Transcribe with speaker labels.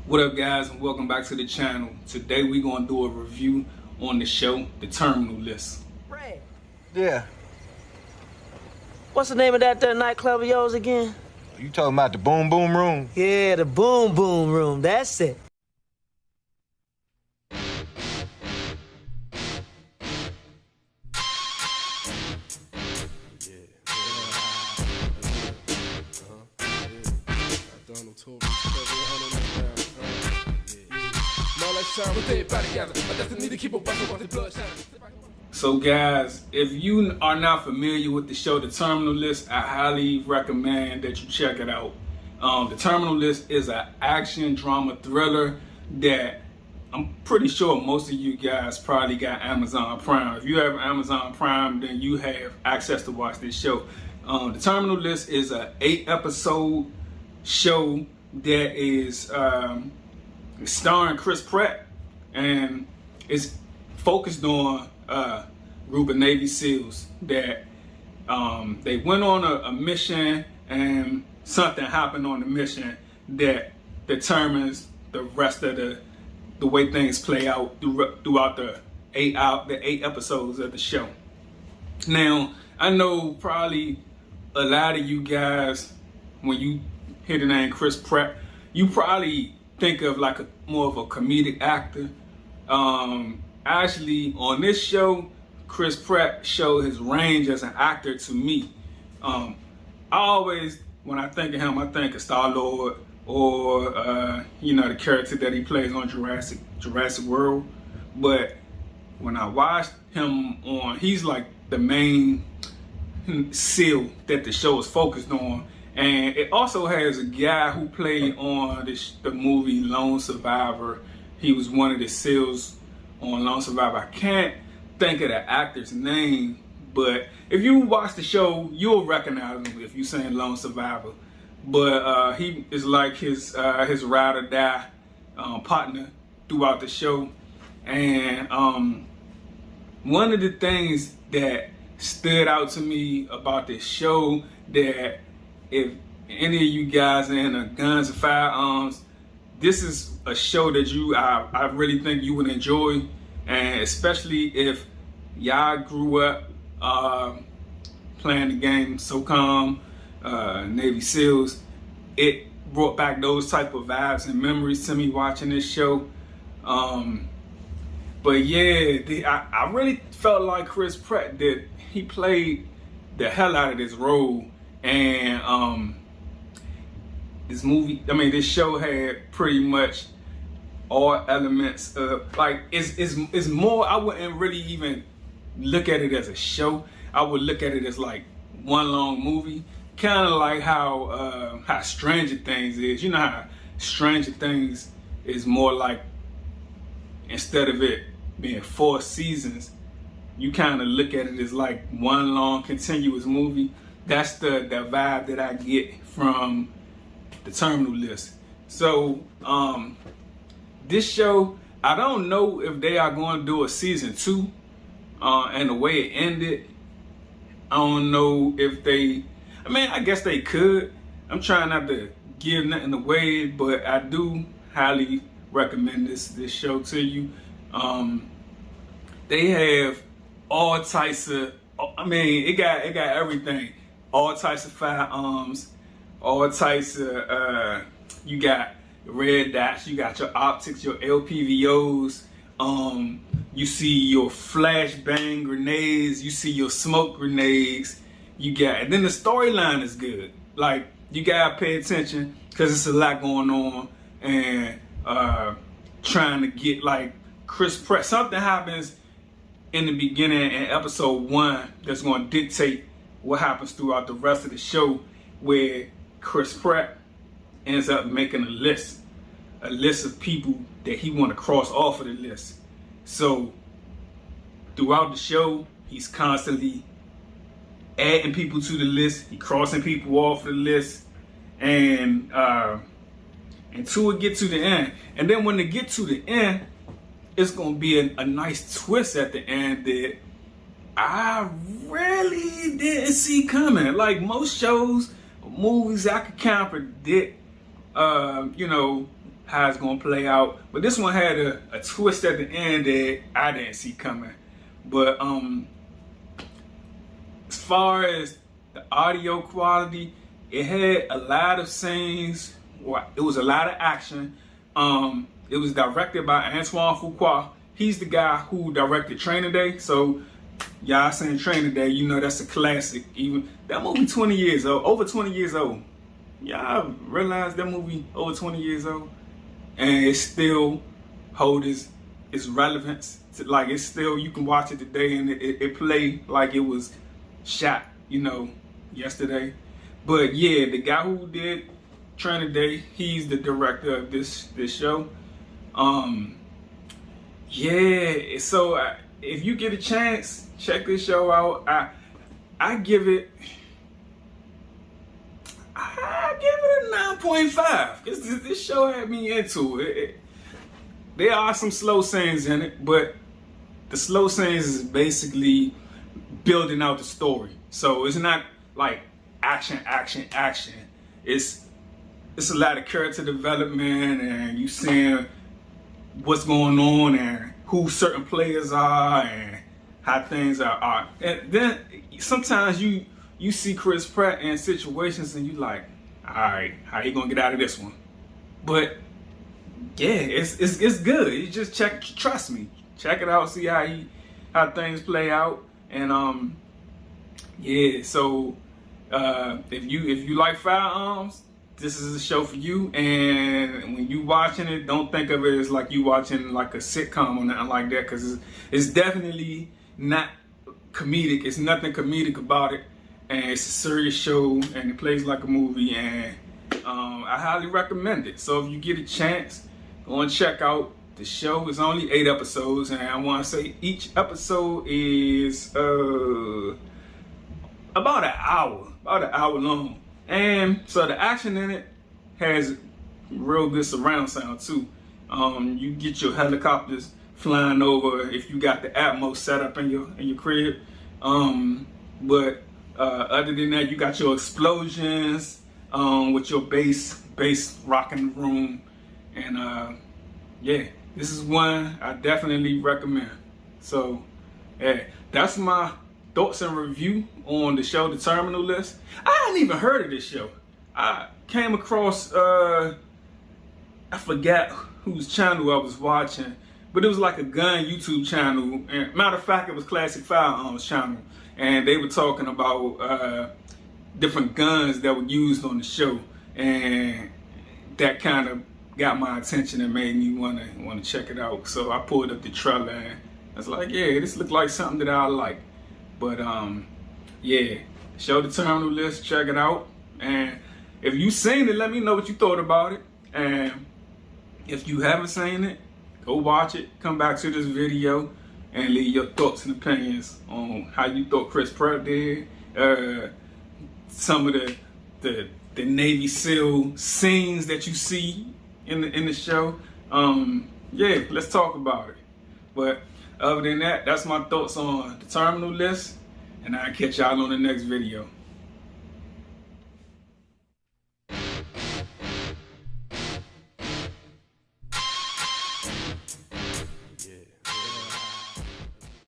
Speaker 1: What up, guys, and welcome back to the channel. Today we're going to do a review on the show, The Terminal List.
Speaker 2: Ray,
Speaker 3: Yeah.
Speaker 2: what's the name of that nightclub of yours again?
Speaker 3: You talking about the Boom Boom Room?
Speaker 2: Yeah, the Boom Boom Room. That's it.
Speaker 1: So guys, if you are not familiar with the show The Terminal List, I highly recommend that you check it out. The Terminal List is an action drama thriller that I'm pretty sure most of you guys probably got Amazon Prime. If you have Amazon Prime, then you have access to watch this show. The Terminal List is an 8-episode show that is starring Chris Pratt, and it's focused on a group of Navy SEALs that they went on a mission, and something happened on the mission that determines the rest of the way things play out throughout the eight episodes of the show. Now, I know probably a lot of you guys, when you hear the name Chris Pratt, you probably think of like more of a comedic actor. Actually, on this show, Chris Pratt showed his range as an actor to me. I always, when I think of him, I think of Star-Lord, or the character that he plays on Jurassic World. But when I watched him on, he's like the main SEAL that the show is focused on. And it also has a guy who played on the movie Lone Survivor. He was one of the SEALs on Lone Survivor. I can't think of the actor's name, but if you watch the show, you'll recognize him if you saying Lone Survivor. But he is like his ride or die partner throughout the show. And one of the things that stood out to me about this show, that if any of you guys are into guns and firearms, this is a show that I really think you would enjoy, and especially if y'all grew up playing the game SOCOM, Navy SEALs. It brought back those type of vibes and memories to me watching this show. But yeah, I really felt like Chris Pratt did. He played the hell out of this role, and this show had pretty much all elements of, like, it's more, I wouldn't really even look at it as a show. I would look at it as like one long movie, kind of like how Stranger Things is. You know how Stranger Things is more like, instead of it being 4 seasons, you kind of look at it as like one long continuous movie. That's the vibe that I get from The Terminal List. So this show, I don't know if they are going to do a season 2, and the way it ended, I don't know if they, I guess they could. I'm trying not to give nothing away, but I do highly recommend this show to you. They have all types of, it got everything. All types of firearms, all types of, you got red dots, you got your optics, your LPVOs, you see your flashbang grenades, you see your smoke grenades, and then the storyline is good. Like, you gotta pay attention, because it's a lot going on, and trying to get, like, Chris Pratt. Something happens in the beginning in episode 1 that's going to dictate what happens throughout the rest of the show, where Chris Pratt ends up making a list of people that he want to cross off of the list. So throughout the show, he's constantly adding people to the list, he crossing people off the list, and until it get to the end. And then when they get to the end, it's gonna be a nice twist at the end that I really didn't see coming. Like most shows, movies, I could kind of predict, how how it's gonna play out. But this one had a twist at the end that I didn't see coming. But as far as the audio quality, it had a lot of scenes. It was a lot of action. It was directed by Antoine Fuqua. He's the guy who directed Training Day. So y'all seen Training Day, you know that's a classic. Even that movie 20 years old, over 20 years old. Y'all realize that movie over 20 years old? And it still holds its relevance. Like it's still, you can watch it today and it play like it was shot, you know, yesterday. But yeah, the guy who did Training Day, he's the director of this show. Yeah, so if you get a chance, check this show out. I give it a 9.5. This show had me into it. There are some slow scenes in it, but the slow scenes is basically building out the story. So it's not like action. It's a lot of character development, and you seeing what's going on and who certain players are and how things are. And then sometimes you see Chris Pratt in situations and you like, all right, how you gonna get out of this one? But yeah, it's good. You just trust me, check it out, see how things play out. And yeah, so if you like firearms, this is a show for you. And when you watching it, don't think of it as like you watching like a sitcom or nothing like that, because it's definitely not comedic. It's nothing comedic about it, and it's a serious show, and it plays like a movie, and I highly recommend it. So if you get a chance, go and check out the show. It's only 8 episodes, and I want to say each episode is about an hour long. And so the action in it has real good surround sound too. You get your helicopters flying over if you got the Atmos set up in your crib. But other than that, you got your explosions with your bass rocking the room. And yeah, this is one I definitely recommend. So yeah, that's my thoughts and review on the show The Terminal List. I hadn't even heard of this show. I came across I forgot whose channel I was watching, but it was like a gun YouTube channel. And matter of fact, it was Classic Firearms channel, and they were talking about different guns that were used on the show, and that kind of got my attention and made me want to check it out. So I pulled up the trailer and I was like, yeah, this looked like something that I like. But yeah, show The Terminal List, check it out. And if you've seen it, let me know what you thought about it. And if you haven't seen it, go watch it, come back to this video and leave your thoughts and opinions on how you thought Chris Pratt did. Some of the Navy SEAL scenes that you see in the show. Yeah, let's talk about it. But other than that, that's my thoughts on The Terminal List, and I'll catch y'all on the next video.